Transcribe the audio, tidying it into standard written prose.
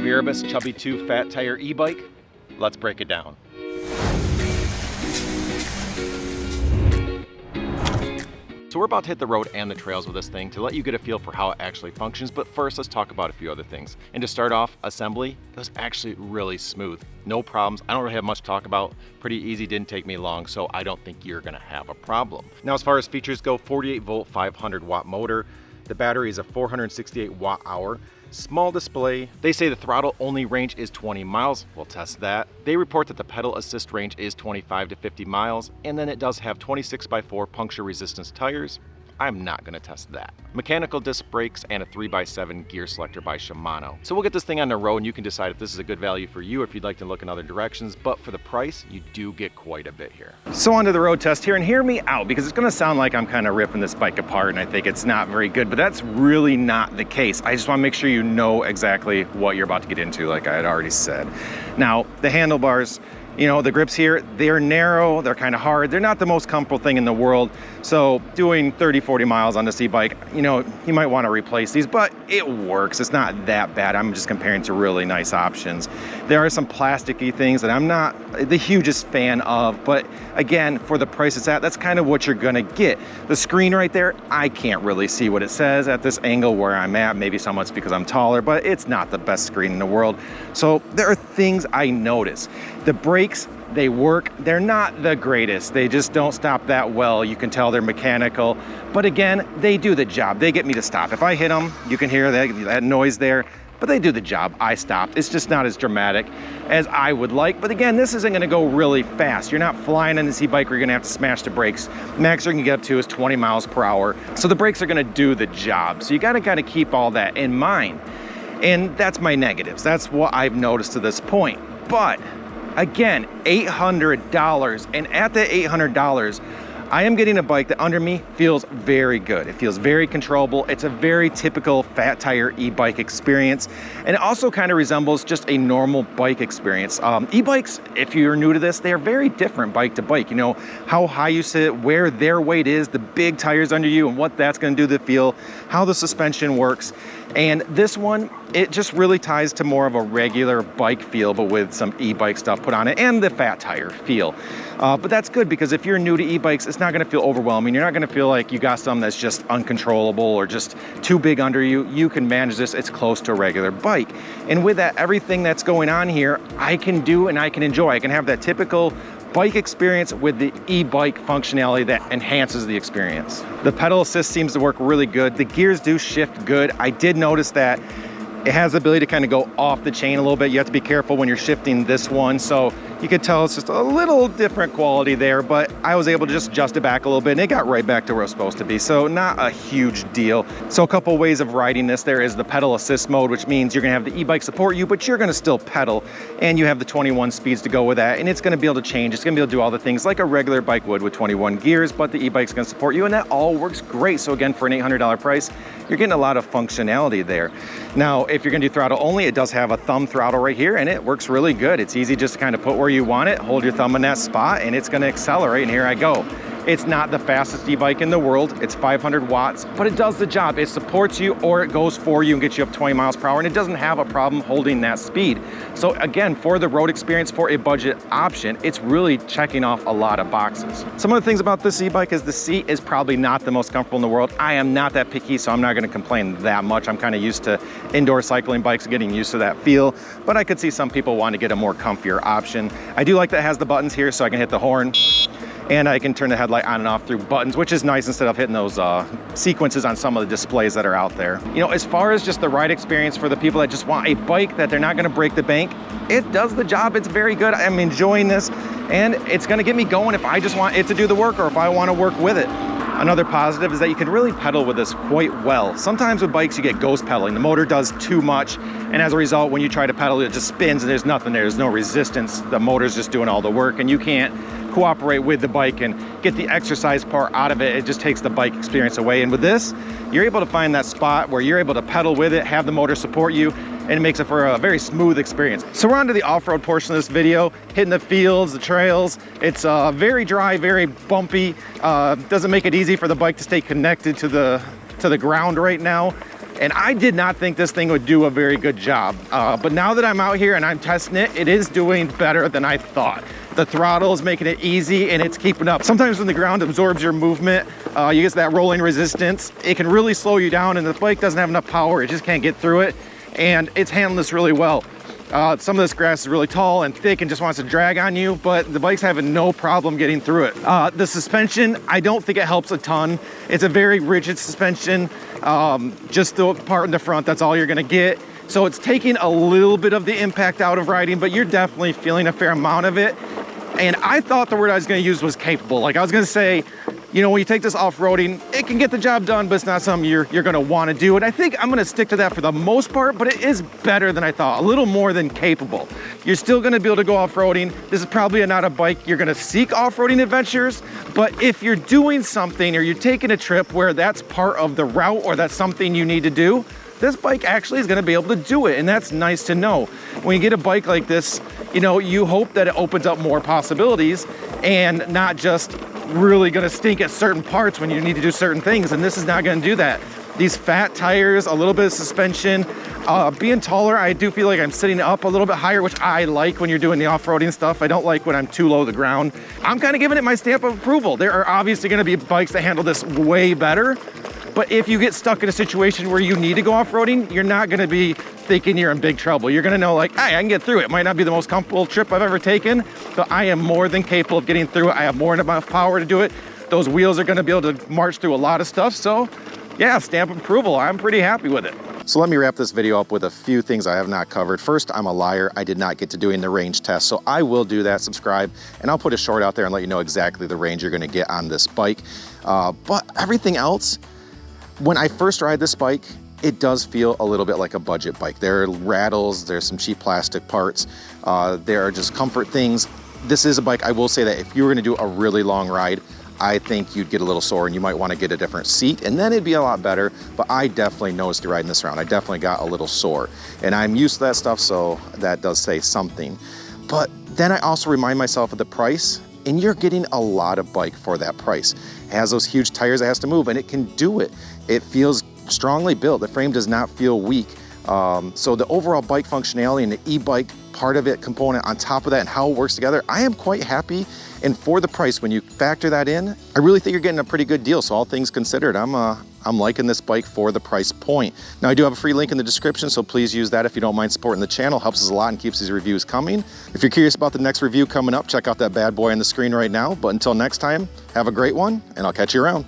Viribus Chubby 2 fat tire e-bike. Let's break it down. So we're about to hit the road and the trails with this thing to let you get a feel for how it actually functions, but first let's talk about a few other things. And to start off, assembly was actually really smooth. No problems. I don't really have much to talk about. Pretty easy, didn't take me long, so I don't think you're gonna have a problem. Now as far as features go, 48 volt, 500 watt motor. The battery is a 468 watt hour. Small display. They say the throttle only range is 20 miles. We'll test that. They report that the pedal assist range is 25 to 50 miles, and then it does have 26x4 puncture resistance tires. I'm not gonna test that. Mechanical disc brakes and a 3x7 gear selector by Shimano. So we'll get this thing on the road and you can decide if this is a good value for you, if you'd like to look in other directions, but for the price, you do get quite a bit here. So onto the road test here, and hear me out because it's gonna sound like I'm kind of ripping this bike apart and I think it's not very good, but that's really not the case. I just wanna make sure you know exactly what you're about to get into, like I had already said. Now, the handlebars, you know, the grips here, they're narrow, they're kind of hard. They're not the most comfortable thing in the world. So doing 30, 40 miles on this e-bike, you know, you might want to replace these, but it works. It's not that bad. I'm just comparing to really nice options. There are some plasticky things that I'm not the hugest fan of, but again, for the price it's at, that's kind of what you're gonna get. The screen right there, I can't really see what it says at this angle where I'm at. Maybe somewhat because I'm taller, but it's not the best screen in the world. So there are things I notice. The brakes, they work. They're not the greatest. They just don't stop that well. You can tell they're mechanical, but again, they do the job. They get me to stop. If I hit them, you can hear that noise there, but they do the job. I stopped. It's just not as dramatic as I would like. But again, this isn't gonna go really fast. You're not flying on this e-bike where you're gonna have to smash the brakes. Max you can get up to is 20 miles per hour. So the brakes are gonna do the job. So you gotta kind of keep all that in mind. And that's my negatives. That's what I've noticed to this point. But again, $800, and at the $800, I am getting a bike that under me feels very good. It feels very controllable. It's a very typical fat tire e-bike experience, and it also kind of resembles just a normal bike experience. E-bikes, if you're new to this, they are very different bike to bike. You know, how high you sit, where their weight is, the big tires under you, and what that's gonna do to the feel, how the suspension works. And this one, it just really ties to more of a regular bike feel, but with some e-bike stuff put on it and the fat tire feel. But that's good because if you're new to e-bikes, it's not gonna feel overwhelming. You're not gonna feel like you got something that's just uncontrollable or just too big under you. You can manage this, it's close to a regular bike. And with that, everything that's going on here, I can do and I can enjoy. I can have that typical bike experience with the e-bike functionality that enhances the experience. The pedal assist seems to work really good. The gears do shift good. I did notice that it has the ability to kind of go off the chain a little bit. You have to be careful when you're shifting this one. So you could tell it's just a little different quality there, but I was able to just adjust it back a little bit and it got right back to where it was supposed to be. So not a huge deal. So a couple ways of riding this. There is the pedal assist mode, which means you're gonna have the e-bike support you, but you're gonna still pedal, and you have the 21 speeds to go with that. And it's gonna be able to change. It's gonna be able to do all the things like a regular bike would with 21 gears, but the e-bike's gonna support you, and that all works great. So again, for an $800 price, you're getting a lot of functionality there. Now, if you're gonna do throttle only, it does have a thumb throttle right here, and it works really good. It's easy just to kind of put where you want it, hold your thumb in that spot, and it's gonna accelerate, and here I go. It's not the fastest e-bike in the world. It's 500 watts, but it does the job. It supports you, or it goes for you and gets you up 20 miles per hour, and it doesn't have a problem holding that speed. So again, for the road experience, for a budget option, it's really checking off a lot of boxes. Some of the things about this e-bike is the seat is probably not the most comfortable in the world. I am not that picky, so I'm not gonna complain that much. I'm kind of used to indoor cycling bikes, getting used to that feel, but I could see some people want to get a more comfier option. I do like that it has the buttons here, so I can hit the horn, and I can turn the headlight on and off through buttons, which is nice instead of hitting those sequences on some of the displays that are out there. You know, as far as just the ride experience for the people that just want a bike that they're not gonna break the bank, it does the job. It's very good. I'm enjoying this, and it's gonna get me going if I just want it to do the work or if I wanna work with it. Another positive is that you can really pedal with this quite well. Sometimes with bikes you get ghost pedaling. The motor does too much, and as a result, when you try to pedal, it just spins and there's nothing there. There's no resistance. The motor's just doing all the work, and you can't cooperate with the bike and get the exercise part out of it. It just takes the bike experience away. And with this, you're able to find that spot where you're able to pedal with it, have the motor support you, and it makes it for a very smooth experience. So we're on to the off-road portion of this video, hitting the fields, the trails. It's very dry, very bumpy. Doesn't make it easy for the bike to stay connected to the ground right now. And I did not think this thing would do a very good job. But now that I'm out here and I'm testing it, it is doing better than I thought. The throttle is making it easy and it's keeping up. Sometimes when the ground absorbs your movement, you get that rolling resistance. It can really slow you down, and the bike doesn't have enough power. It just can't get through it. And it's handling this really well. Some of this grass is really tall and thick and just wants to drag on you, but the bike's having no problem getting through it. The suspension, I don't think it helps a ton. It's a very rigid suspension. Just the part in the front, that's all you're gonna get. So it's taking a little bit of the impact out of riding, but you're definitely feeling a fair amount of it. And I thought the word I was gonna use was capable. Like I was gonna say, you know, when you take this off-roading, it can get the job done, but it's not something you're gonna wanna do. And I think I'm gonna stick to that for the most part, but it is better than I thought, a little more than capable. You're still gonna be able to go off-roading. This is probably not a bike you're gonna seek off-roading adventures, but if you're doing something or you're taking a trip where that's part of the route or that's something you need to do, this bike actually is gonna be able to do it, and that's nice to know. When you get a bike like this, you know, you hope that it opens up more possibilities and not just really gonna stink at certain parts when you need to do certain things, and this is not gonna do that. These fat tires, a little bit of suspension, being taller, I do feel like I'm sitting up a little bit higher, which I like when you're doing the off-roading stuff. I don't like when I'm too low to the ground. I'm kind of giving it my stamp of approval. There are obviously gonna be bikes that handle this way better, but if you get stuck in a situation where you need to go off-roading, you're not gonna be thinking you're in big trouble. You're gonna know like, hey, I can get through it. It might not be the most comfortable trip I've ever taken, but I am more than capable of getting through it. I have more than enough power to do it. Those wheels are gonna be able to march through a lot of stuff. So yeah, stamp of approval. I'm pretty happy with it. So let me wrap this video up with a few things I have not covered. First, I'm a liar. I did not get to doing the range test, so I will do that. Subscribe, and I'll put a short out there and let you know exactly the range you're gonna get on this bike. But everything else, when I first ride this bike, it does feel a little bit like a budget bike. There are rattles, there's some cheap plastic parts, there are just comfort things. This is a bike, I will say that if you were gonna do a really long ride, I think you'd get a little sore and you might wanna get a different seat, and then it'd be a lot better, but I definitely noticed riding this around. I definitely got a little sore, and I'm used to that stuff, so that does say something. But then I also remind myself of the price, and you're getting a lot of bike for that price. It has those huge tires it has to move, and it can do it. It feels strongly built. The frame does not feel weak. So the overall bike functionality and the e-bike part of it component on top of that and how it works together, I am quite happy. And for the price, when you factor that in, I really think you're getting a pretty good deal. So all things considered, I'm liking this bike for the price point. Now I do have a free link in the description, so please use that if you don't mind supporting the channel. Helps us a lot and keeps these reviews coming. If you're curious about the next review coming up, check out that bad boy on the screen right now. But until next time, have a great one, and I'll catch you around.